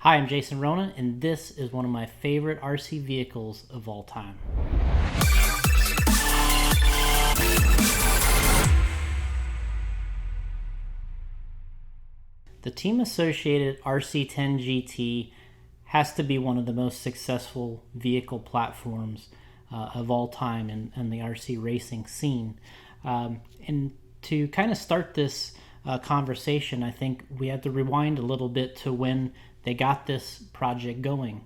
Hi, I'm Jason Rona, and this is one of my favorite RC vehicles of all time. The Team Associated RC10GT has to be one of the most successful vehicle platforms of all time in the RC racing scene. And to kind of start this conversation, I think we have to rewind a little bit to when they got this project going.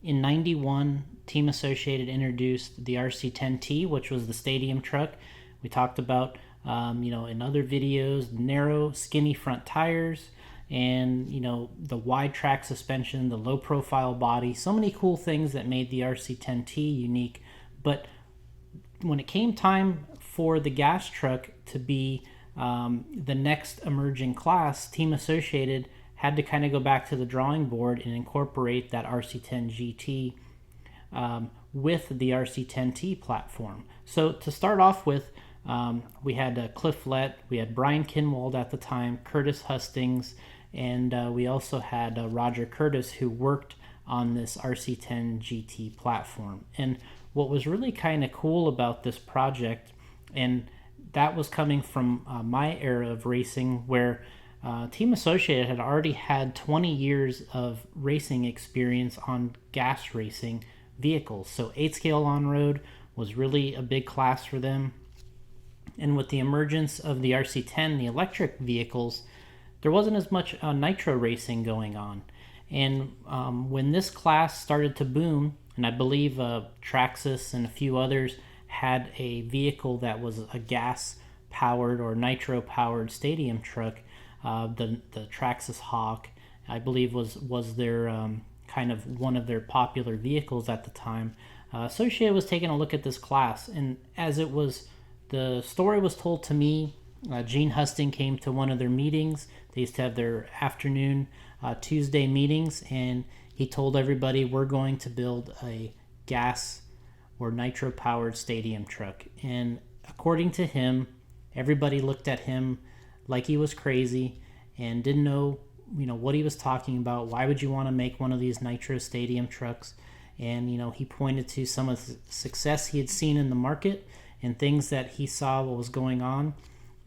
In '91, Team Associated introduced the RC10T, which was the stadium truck. We talked about, in other videos, narrow, skinny front tires, and the wide track suspension, the low profile body, so many cool things that made the RC10T unique. But when it came time for the gas truck to be the next emerging class, Team Associated had to kind of go back to the drawing board and incorporate that RC10GT with the RC10T platform. So to start off with, we had Cliff Lett, we had Brian Kinwald at the time, Curtis Hustings, and we also had Roger Curtis, who worked on this RC10GT platform. And what was really kind of cool about this project, and that was coming from my era of racing, where Team Associated had already had 20 years of racing experience on gas racing vehicles. So 8-scale on-road was really a big class for them. And with the emergence of the RC10, the electric vehicles, there wasn't as much nitro racing going on. And when this class started to boom, and I believe Traxxas and a few others had a vehicle that was a gas-powered or nitro-powered stadium truck, the Traxxas Hawk, I believe, was their kind of one of their popular vehicles at the time. Associated was taking a look at this class, and as the story was told to me, Gene Husting came to one of their meetings. They used to have their afternoon Tuesday meetings, and he told everybody, we're going to build a gas or nitro-powered stadium truck. And according to him, everybody looked at him like he was crazy and didn't know, what he was talking about. Why would you want to make one of these nitro stadium trucks? And, he pointed to some of the success he had seen in the market and things that he saw what was going on,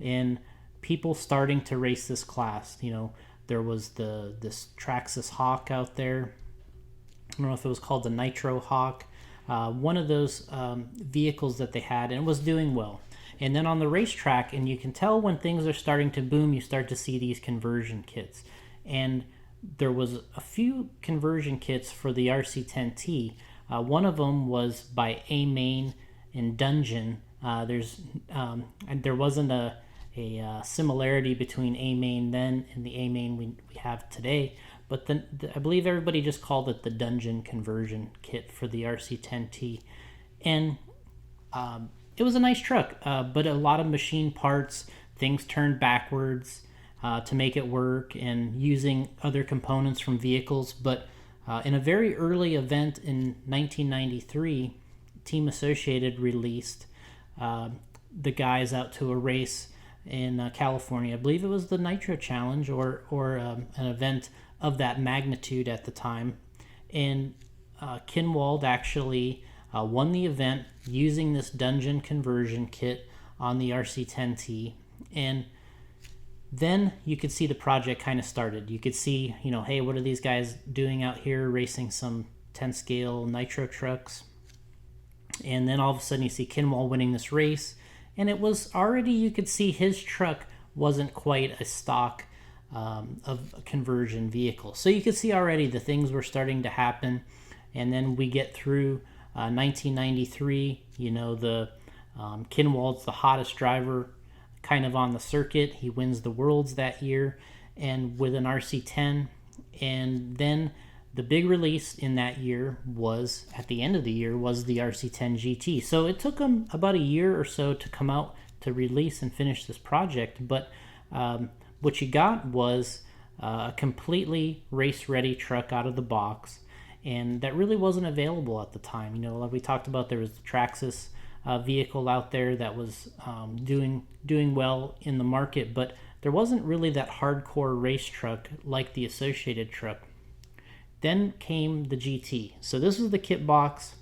and people starting to race this class. There was this Traxxas Hawk out there. I don't know if it was called the Nitro Hawk. One of those vehicles that they had, and it was doing well. And then on the racetrack, and you can tell when things are starting to boom, you start to see these conversion kits. And there was a few conversion kits for the RC10T. One of them was by A-Main and Dungeon. And there wasn't a similarity between A-Main then and the A-Main we have today, but I believe everybody just called it the Dungeon conversion kit for the RC10T. And it was a nice truck, but a lot of machine parts, things turned backwards to make it work, and using other components from vehicles. But in a very early event in 1993, Team Associated released the guys out to a race in California. I believe it was the Nitro Challenge or an event of that magnitude at the time. And Kinwald actually won the event using this Dungeon conversion kit on the RC10T. And then you could see the project kind of started. You could see, hey, what are these guys doing out here racing some 10-scale nitro trucks? And then all of a sudden you see Kinwald winning this race, and it was already, you could see his truck wasn't quite a stock of a conversion vehicle. So you could see already the things were starting to happen. And then we get through 1993, the Kinwald's the hottest driver kind of on the circuit. He wins the Worlds that year, and with an RC10. And then the big release in that year was, at the end of the year, was the RC10GT. So it took them about a year or so to come out to release and finish this project. But what you got was a completely race-ready truck out of the box, and that really wasn't available at the time. Like we talked about, there was the Traxxas vehicle out there that was doing well in the market, but there wasn't really that hardcore race truck like the Associated truck. Then came the GT. So this was the kit box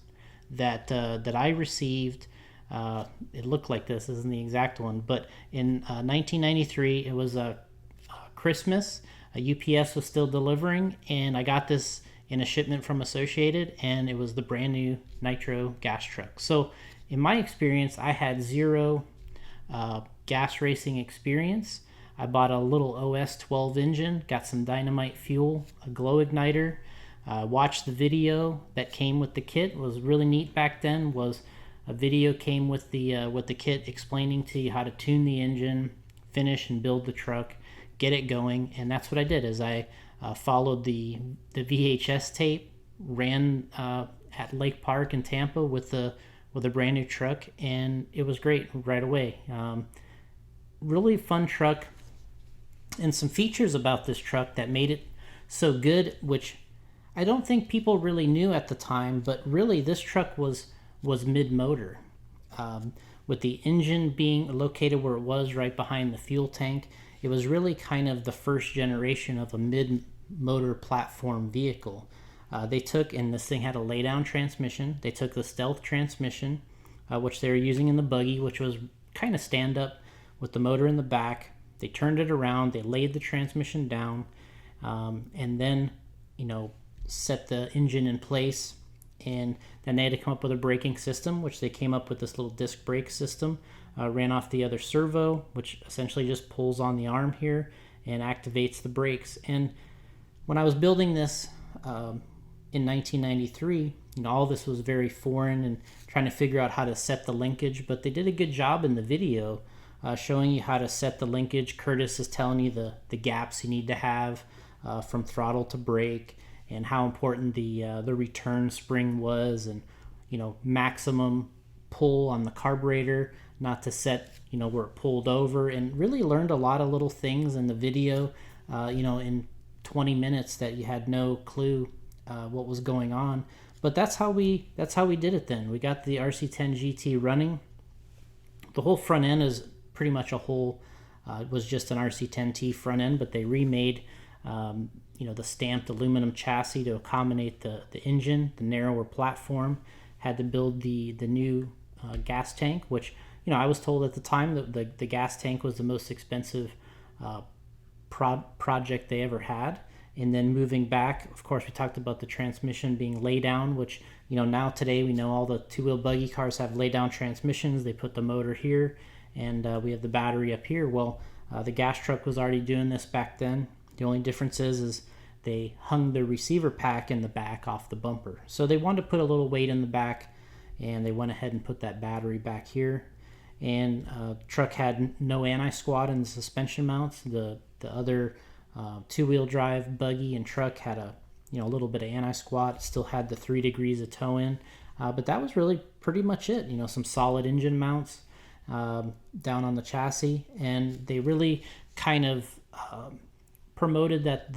that I received. It looked like this isn't the exact one, but in 1993, it was a Christmas. A UPS was still delivering, and I got this in a shipment from Associated, and it was the brand new nitro gas truck. So in my experience, I had zero gas racing experience. I bought a little OS 12 engine, got some dynamite fuel, a glow igniter, watched the video that came with the kit. It was really neat back then. Was a video came with the kit explaining to you how to tune the engine, finish and build the truck, get it going, and that's what I did. Is I followed the VHS tape, ran at Lake Park in Tampa with a brand new truck, and it was great right away. Really fun truck, and some features about this truck that made it so good, which I don't think people really knew at the time, but really this truck was mid-motor. With the engine being located where it was, right behind the fuel tank, it was really kind of the first generation of a mid-motor platform vehicle. They took, and this thing had a lay-down transmission, they took the stealth transmission, which they were using in the buggy, which was kind of stand-up with the motor in the back. They turned it around, they laid the transmission down, and then, set the engine in place. And then they had to come up with a braking system, which they came up with this little disc brake system, ran off the other servo, which essentially just pulls on the arm here and activates the brakes. And when I was building this in 1993, all this was very foreign and trying to figure out how to set the linkage, but they did a good job in the video showing you how to set the linkage. Curtis is telling you the gaps you need to have from throttle to brake, and how important the return spring was, and maximum pull on the carburetor, not to set where it pulled over, and really learned a lot of little things in the video in 20 minutes that you had no clue what was going on. But that's how we did it then. We got the RC10GT running. The whole front end is pretty much it was just an RC10T front end, but they remade the stamped aluminum chassis to accommodate the engine, the narrower platform. Had to build the new gas tank, which I was told at the time that the gas tank was the most expensive project they ever had. And then moving back, of course, we talked about the transmission being lay down, which now today we know all the two-wheel buggy cars have lay down transmissions. They put the motor here, and we have the battery up here. Well, the gas truck was already doing this back then. The only difference is they hung the receiver pack in the back off the bumper. So they wanted to put a little weight in the back, and they went ahead and put that battery back here. And the truck had no anti-squat in the suspension mounts. The other two-wheel drive buggy and truck had a little bit of anti-squat. It still had the 3 degrees of toe in, but that was really pretty much it. Some solid engine mounts down on the chassis, and they really kind of promoted that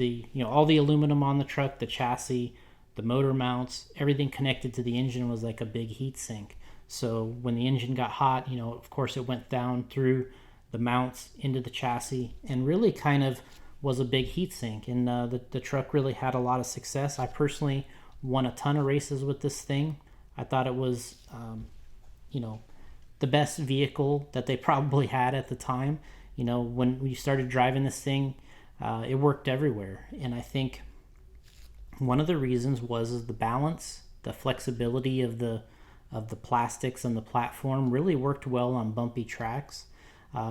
all the aluminum on the truck, the chassis, the motor mounts, everything connected to the engine was like a big heat sink. So when the engine got hot, of course it went down through the mounts into the chassis, and really kind of was a big heat sink. And the truck really had a lot of success. I personally won a ton of races with this thing. I thought it was the best vehicle that they probably had at the time. When we started driving this thing, it worked everywhere. And I think one of the reasons was the balance, the flexibility of the plastics and the platform really worked well on bumpy tracks.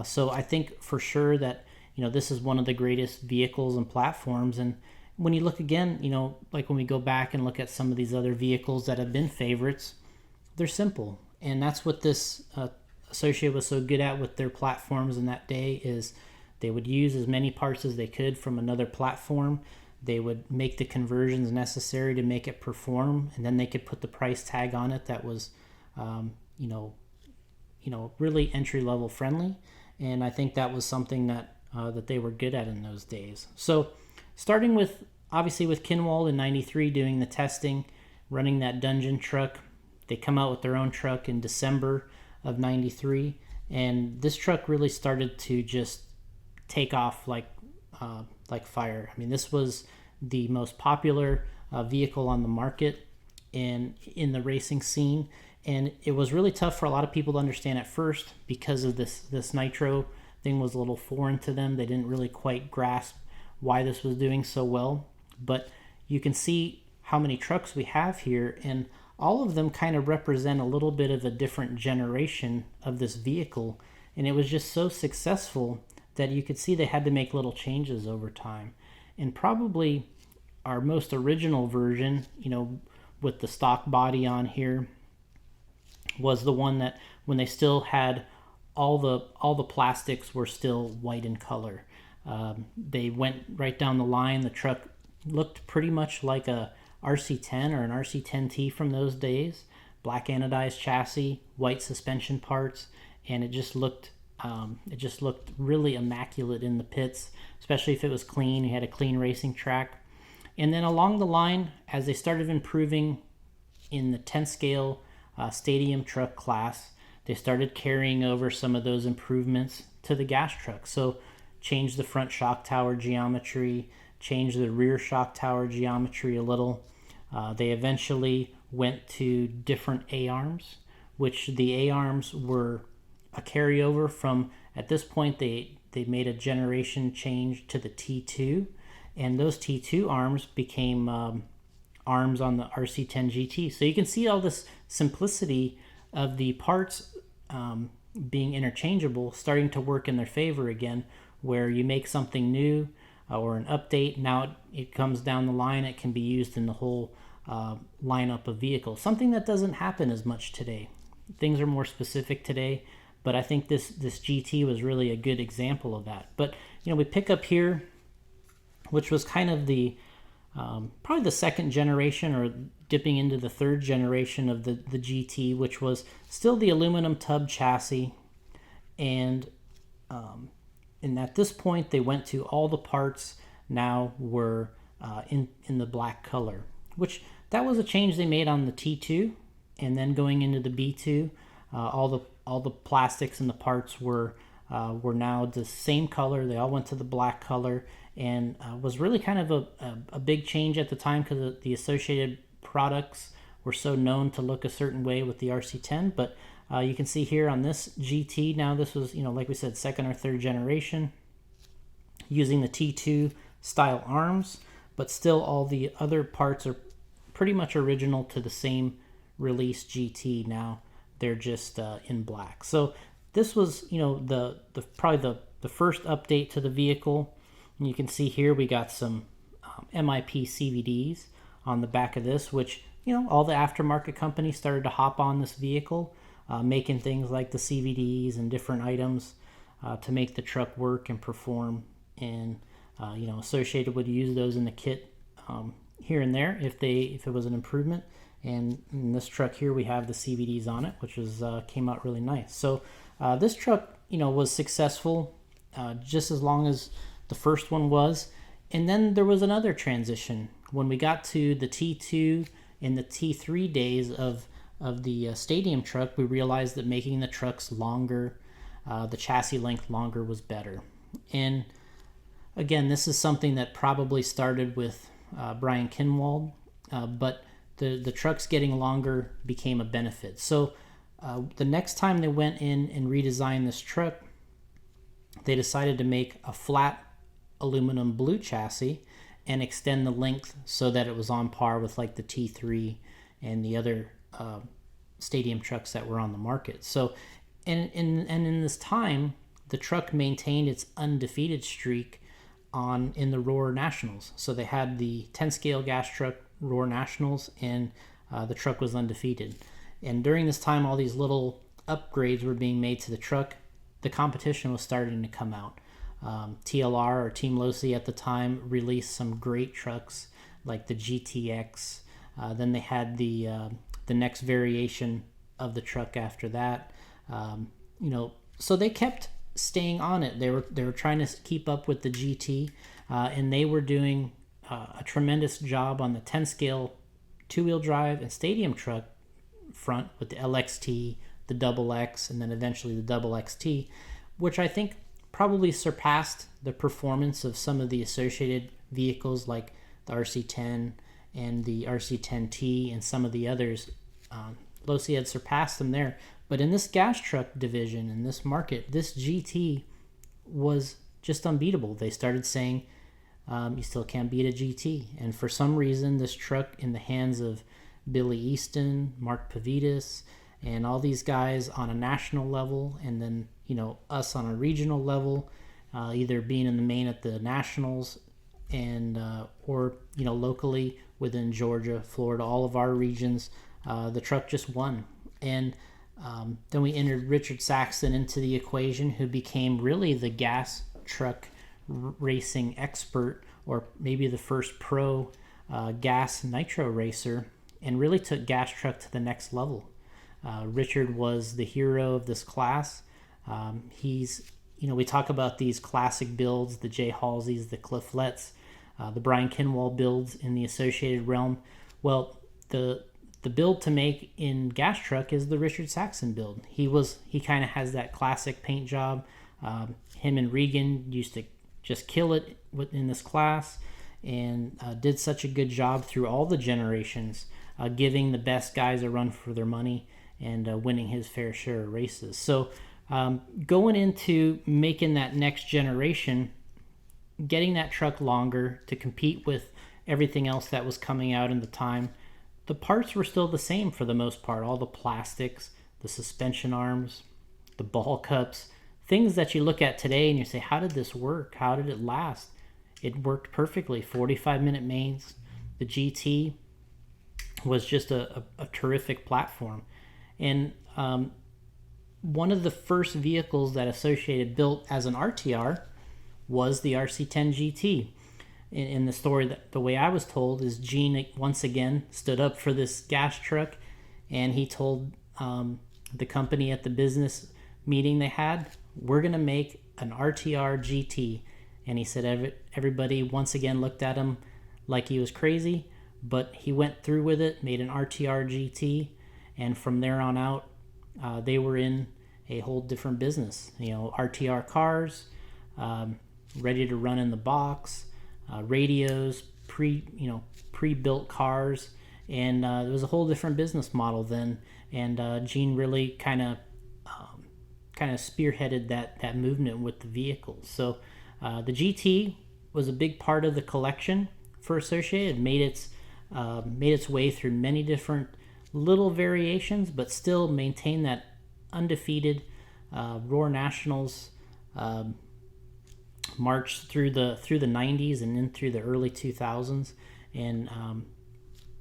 So I think for sure that this is one of the greatest vehicles and platforms. And when you look again, like when we go back and look at some of these other vehicles that have been favorites, they're simple. And that's what this Associated was so good at with their platforms in that day, is they would use as many parts as they could from another platform. They would make the conversions necessary to make it perform, and then they could put the price tag on it that was, really entry-level friendly. And I think that was something that they were good at in those days. So starting with, obviously with Kinwald in 93 doing the testing, running that Dungeon truck, they come out with their own truck in December of 93, and this truck really started to just take off like fire. I mean, this was the most popular vehicle on the market and in the racing scene. And it was really tough for a lot of people to understand at first because of this nitro thing was a little foreign to them. They didn't really quite grasp why this was doing so well. But you can see how many trucks we have here, and all of them kind of represent a little bit of a different generation of this vehicle. And it was just so successful that you could see they had to make little changes over time. And probably our most original version, with the stock body on here, was the one that when they still had all the plastics were still white in color. They went right down the line. The truck looked pretty much like a RC10 or an RC10T from those days. Black anodized chassis, white suspension parts, and it just looked really immaculate in the pits, especially if it was clean. You had a clean racing track. And then along the line, as they started improving in the 10 scale stadium truck class, they started carrying over some of those improvements to the gas truck. So changed the front shock tower geometry, changed the rear shock tower geometry a little. They eventually went to different A-arms, which the A-arms were a carryover from, at this point, they made a generation change to the T2, and those T2 arms became arms on the RC10GT. So you can see all this simplicity of the parts being interchangeable starting to work in their favor again, where you make something new or an update, now it comes down the line, it can be used in the whole lineup of vehicles. Something that doesn't happen as much today. Things are more specific today, but I think this GT was really a good example of that. But we pick up here, which was kind of the probably the second generation or dipping into the third generation of the GT, which was still the aluminum tub chassis, and at this point they went to all the parts now were in the black color, which that was a change they made on the T2, and then going into the B2, all the plastics and the parts were now the same color. They all went to the black color, and was really kind of a big change at the time because the Associated products were so known to look a certain way with the RC10. But you can see here on this GT, now this was, like we said, second or third generation, using the T2 style arms, but still all the other parts are pretty much original to the same release GT. Now they're just in black. So this was, probably the first update to the vehicle. And you can see here we got some MIP CVDs on the back of this, which, all the aftermarket companies started to hop on this vehicle, making things like the CVDs and different items to make the truck work and perform. And, Associated would use those in the kit here and there if it was an improvement. And in this truck here, we have the CVDs on it, which came out really nice. So this truck, was successful just as long as the first one was. And then there was another transition. When we got to the T2 and the T3 days of the stadium truck, we realized that making the trucks longer, the chassis length longer, was better. And again, this is something that probably started with Brian Kinwald, but the trucks getting longer became a benefit. So the next time they went in and redesigned this truck, they decided to make a flat aluminum blue chassis and extend the length so that it was on par with like the T3 and the other stadium trucks that were on the market. So and in this time, the truck maintained its undefeated streak in the Roar Nationals. So they had the 10 scale gas truck Roar Nationals, and the truck was undefeated. And during this time, all these little upgrades were being made to the truck. The competition was starting to come out. TLR, or Team Losi at the time, released some great trucks like the GTX. Then they had the next variation of the truck after that. So they kept staying on it. They were trying to keep up with the GT, and they were doing a tremendous job on the 10 scale two-wheel drive and stadium truck front with the LXT, the Double X, and then eventually the Double XT, which I think probably surpassed the performance of some of the Associated vehicles like the RC10 and the RC10T and some of the others. Losi had surpassed them there. But in this gas truck division, in this market, this GT was just unbeatable. They started saying, you still can't beat a GT. And for some reason, this truck in the hands of Billy Easton, Mark Pavidis, and all these guys on a national level, and then, us on a regional level, either being in the main at the nationals and or locally within Georgia, Florida, all of our regions, the truck just won. And then we entered Richard Saxton into the equation, who became really the gas truck racing expert, or maybe the first pro gas nitro racer, and really took gas truck to the next level. Richard was the hero of this class. He's, we talk about these classic builds, the Jay Halseys, the Cliff Letts, the Brian Kinwall builds in the Associated realm. Well, the build to make in gas truck is the Richard Saxton build. He kind of has that classic paint job. Him and Regan used to just kill it in this class, and did such a good job through all the generations, giving the best guys a run for their money and winning his fair share of races. So going into making that next generation, getting that truck longer to compete with everything else that was coming out in the time, the parts were still the same for the most part. All the plastics, the suspension arms, the ball cups, things that you look at today and you say, how did this work? How did it last? It worked perfectly. 45-minute mains. The GT was just a terrific platform. And one of the first vehicles that Associated built as an RTR was the RC10GT. In the story, the way I was told is Gene once again stood up for this gas truck, and he told the company at the business meeting they had, we're going to make an RTR GT. And he said everybody once again looked at him like he was crazy, but he went through with it, made an RTR GT, and from there on out, they were in a whole different business. RTR cars, ready to run in the box, radios, pre-built cars, and it was a whole different business model then. And Gene really kind of spearheaded that movement with the vehicles. So the GT was a big part of the collection for Associated. Made its way through many different little variations, but still maintained that undefeated Roar Nationals march through the 90s and then through the early 2000s. And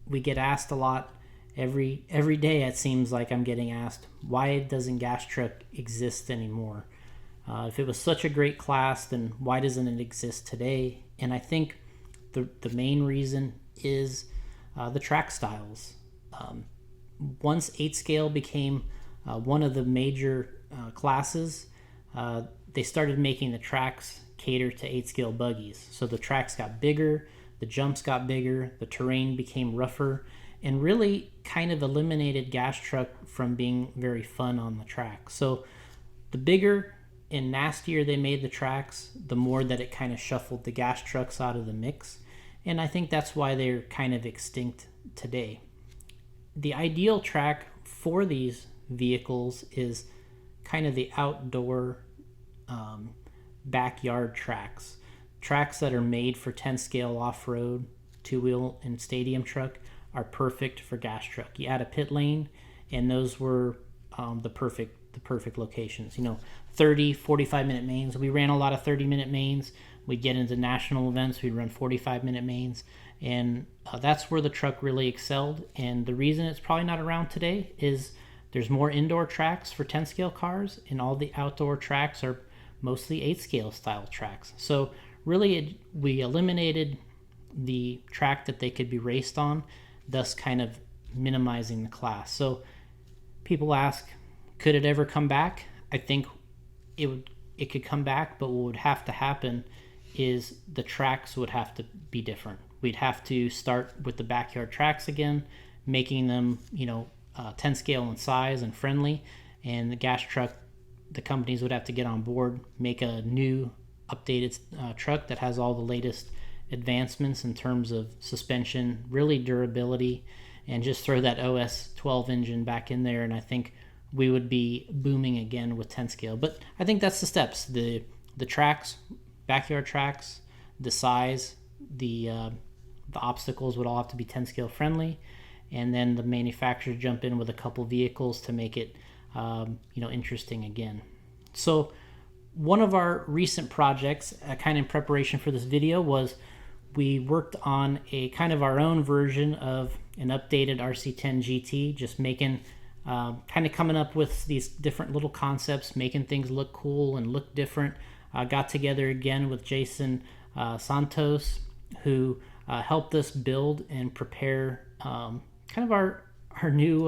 we get asked a lot every day. It seems like I'm getting asked, why doesn't gas truck exist anymore? If it was such a great class, then why doesn't it exist today? And I think the main reason is the track styles. Once 8 scale became one of the major classes, they started making the tracks cater to 8 scale buggies. So the tracks got bigger, the jumps got bigger, the terrain became rougher, and really kind of eliminated gas truck from being very fun on the track. So the bigger and nastier they made the tracks, the more that it kind of shuffled the gas trucks out of the mix. And I think that's why they're kind of extinct today. The ideal track for these vehicles is kind of the outdoor backyard tracks that are made for 10 scale off-road, 2-wheel and stadium truck are perfect for gas truck. You add a pit lane, and those were the perfect locations. 30, 45-minute mains. We ran a lot of 30-minute mains. We'd get into national events, we'd run 45-minute mains, and that's where the truck really excelled. And the reason it's probably not around today is there's more indoor tracks for 10 scale cars, and all the outdoor tracks are mostly 8 scale style tracks. So really we eliminated the track that they could be raced on, thus kind of minimizing the class. So people ask, could it ever come back? I think it could come back, but what would have to happen is the tracks would have to be different. We'd have to start with the backyard tracks again, making them 10 scale in size and friendly, and the gas truck, the companies would have to get on board, make a new updated truck that has all the latest advancements in terms of suspension, really durability, and just throw that OS 12 engine back in there, and I think we would be booming again with 10 scale. But I think that's the steps: the tracks, backyard tracks, the size, the obstacles would all have to be 10 scale friendly, and then the manufacturers jump in with a couple vehicles to make it interesting again. So one of our recent projects, kind of in preparation for this video, was we worked on a kind of our own version of an updated RC10GT, just making kind of coming up with these different little concepts, making things look cool and look different. Got together again with Jason Santos, who helped us build and prepare kind of our new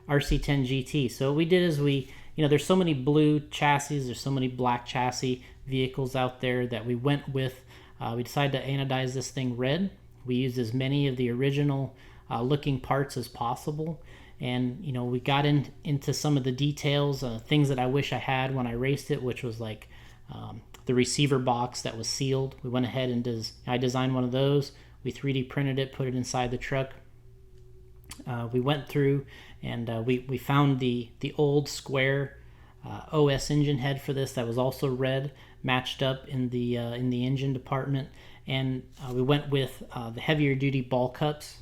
RC10GT. So what we did is there's so many blue chassis, there's so many black chassis vehicles out there that we went with. We decided to anodize this thing red. We used as many of the original looking parts as possible. And, we got into some of the details, things that I wish I had when I raced it, which was like the receiver box that was sealed. We went ahead and I designed one of those. We 3D printed it, put it inside the truck. We went through and we found the old square OS engine head for this that was also red, matched up in the engine department. And we went with the heavier duty ball cups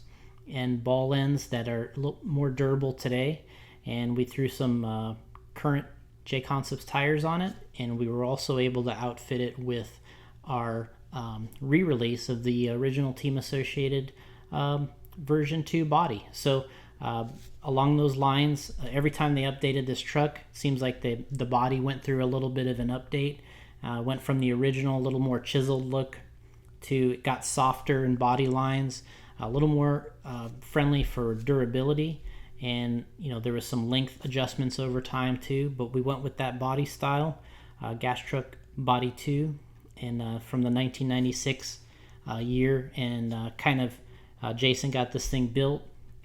and ball ends that are a little more durable today, and we threw some current J-Concepts tires on it, and we were also able to outfit it with our re-release of the original Team Associated version 2 body. So along those lines, every time they updated this truck, seems like the body went through a little bit of an update. Went from the original, a little more chiseled look, to it got softer in body lines, a little more friendly for durability, and there was some length adjustments over time too. But we went with that body style, gas truck body 2, and from the 1996 year, and Jason got this thing built,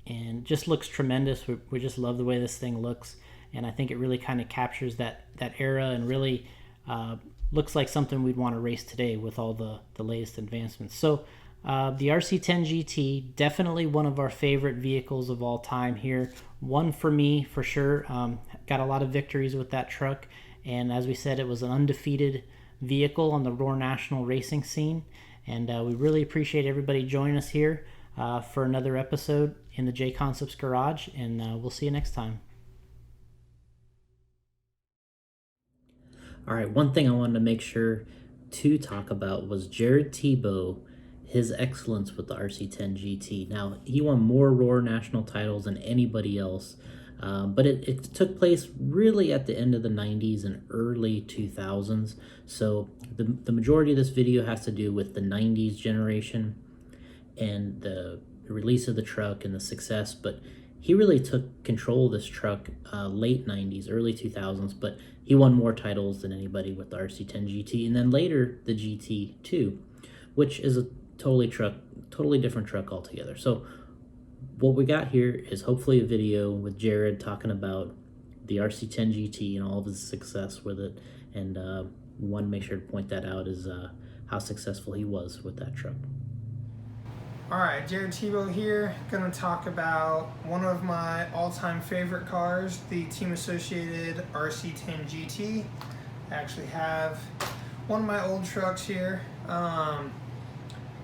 and just looks tremendous. We just love the way this thing looks, and I think it really kind of captures that era, and really looks like something we'd want to race today with all the latest advancements. So the RC10GT, definitely one of our favorite vehicles of all time here. One for me, for sure. Got a lot of victories with that truck, and as we said, it was an undefeated vehicle on the Roar National racing scene, and we really appreciate everybody joining us here for another episode in the J-Concepts Garage, and we'll see you next time. All right, one thing I wanted to make sure to talk about was Jared Tebo, his excellence with the RC10GT. Now, he won more Roar National titles than anybody else, but it took place really at the end of the 90s and early 2000s. So the majority of this video has to do with the 90s generation and the release of the truck and the success, but he really took control of this truck late 90s, early 2000s, but he won more titles than anybody with the RC10GT, and then later the GT2, which is a totally different truck altogether. So what we got here is hopefully a video with Jared talking about the RC10GT and all of his success with it, and we want to make sure to point that out, is how successful he was with that truck. Alright, Jared Tebo here, going to talk about one of my all-time favorite cars, the Team Associated RC10GT. I actually have one of my old trucks here.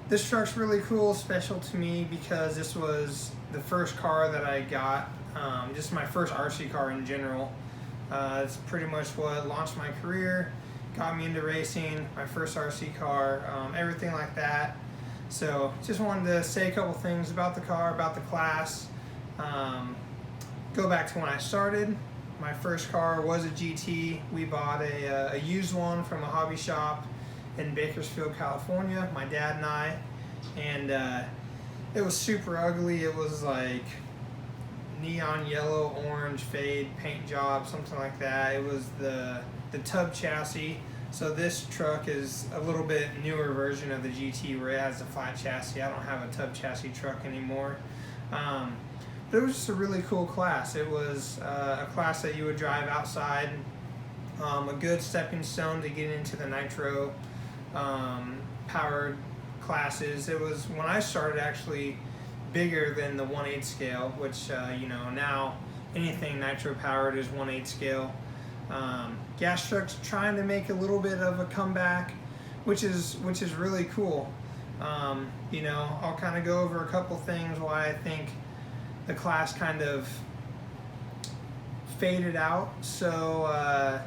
This truck's really cool, special to me, because this was the first car that I got, just my first RC car in general. It's pretty much what launched my career, got me into racing, my first RC car, everything like that. So just wanted to say a couple things about the car, about the class. Go back to when I started. My first car was a GT. We bought a used one from a hobby shop in Bakersfield, California, my dad and I. And it was super ugly. It was like neon yellow, orange, fade, paint job, something like that. It was the tub chassis. So this truck is a little bit newer version of the GT where it has the flat chassis. I don't have a tub chassis truck anymore. But it was just a really cool class. It was a class that you would drive outside, a good stepping stone to get into the nitro powered classes. It was, when I started, actually bigger than the 1/8 scale, which you know, now anything nitro powered is 1/8 scale. Gas trucks trying to make a little bit of a comeback, which is really cool. You know, I'll kind of go over a couple things why I think the class kind of faded out. So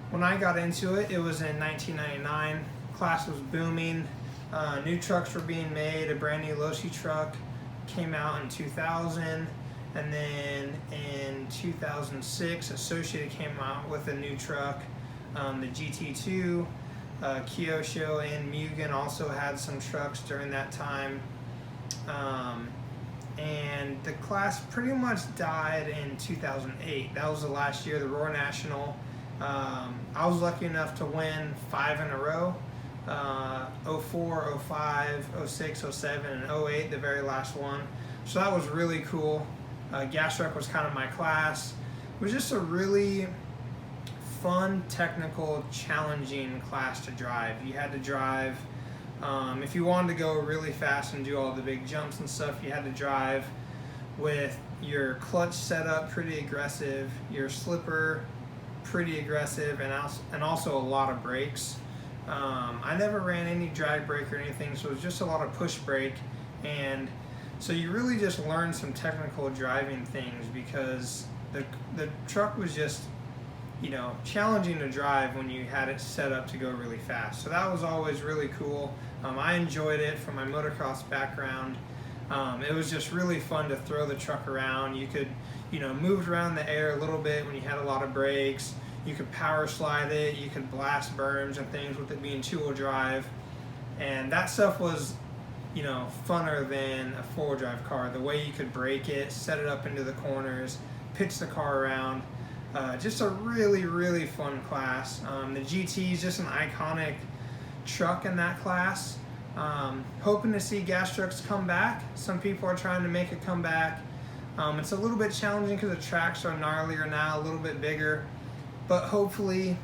when I got into it, it was in 1999. Class was booming. New trucks were being made. A brand new Losi truck came out in 2000, and then in 2006, Associated came out with a new truck, the GT2. Kyosho and Mugen also had some trucks during that time. And the class pretty much died in 2008. That was the last year, the Roar National. I was lucky enough to win 5 in a row. 04, 05, 06, 07, and 08, the very last one. So that was really cool. Gas truck was kind of my class. It was just a really fun, technical, challenging class to drive. You had to drive, if you wanted to go really fast and do all the big jumps and stuff, you had to drive with your clutch set up pretty aggressive, your slipper pretty aggressive, and also a lot of brakes. I never ran any drag brake or anything, so it was just a lot of push brake, and so you really just learned some technical driving things, because the truck was just, you know, challenging to drive when you had it set up to go really fast. So that was always really cool. I enjoyed it from my motocross background. It was just really fun to throw the truck around. You could, you know, move it around the air a little bit when you had a lot of brakes. You could power slide it. You could blast berms and things with it being 2-wheel drive. And that stuff was, you know, funner than a 4-wheel drive car. The way you could brake it, set it up into the corners, pitch the car around. Just a really, really fun class. The GT is just an iconic truck in that class. Hoping to see gas trucks come back. Some people are trying to make a comeback. It's a little bit challenging because the tracks are gnarlier now, a little bit bigger. But hopefully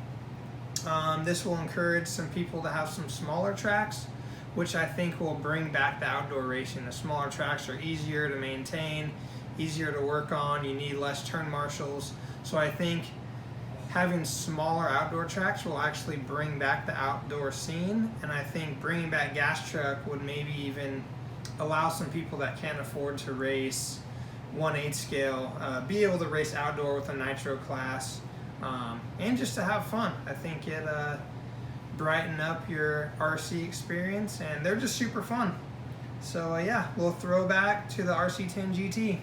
this will encourage some people to have some smaller tracks, which I think will bring back the outdoor racing. The smaller tracks are easier to maintain, easier to work on. You need less turn marshals. So I think having smaller outdoor tracks will actually bring back the outdoor scene, and I think bringing back gas truck would maybe even allow some people that can't afford to race 1/8 scale be able to race outdoor with a nitro class, and just to have fun. I think it brighten up your RC experience, and they're just super fun. So yeah, little throwback to the RC10 GT.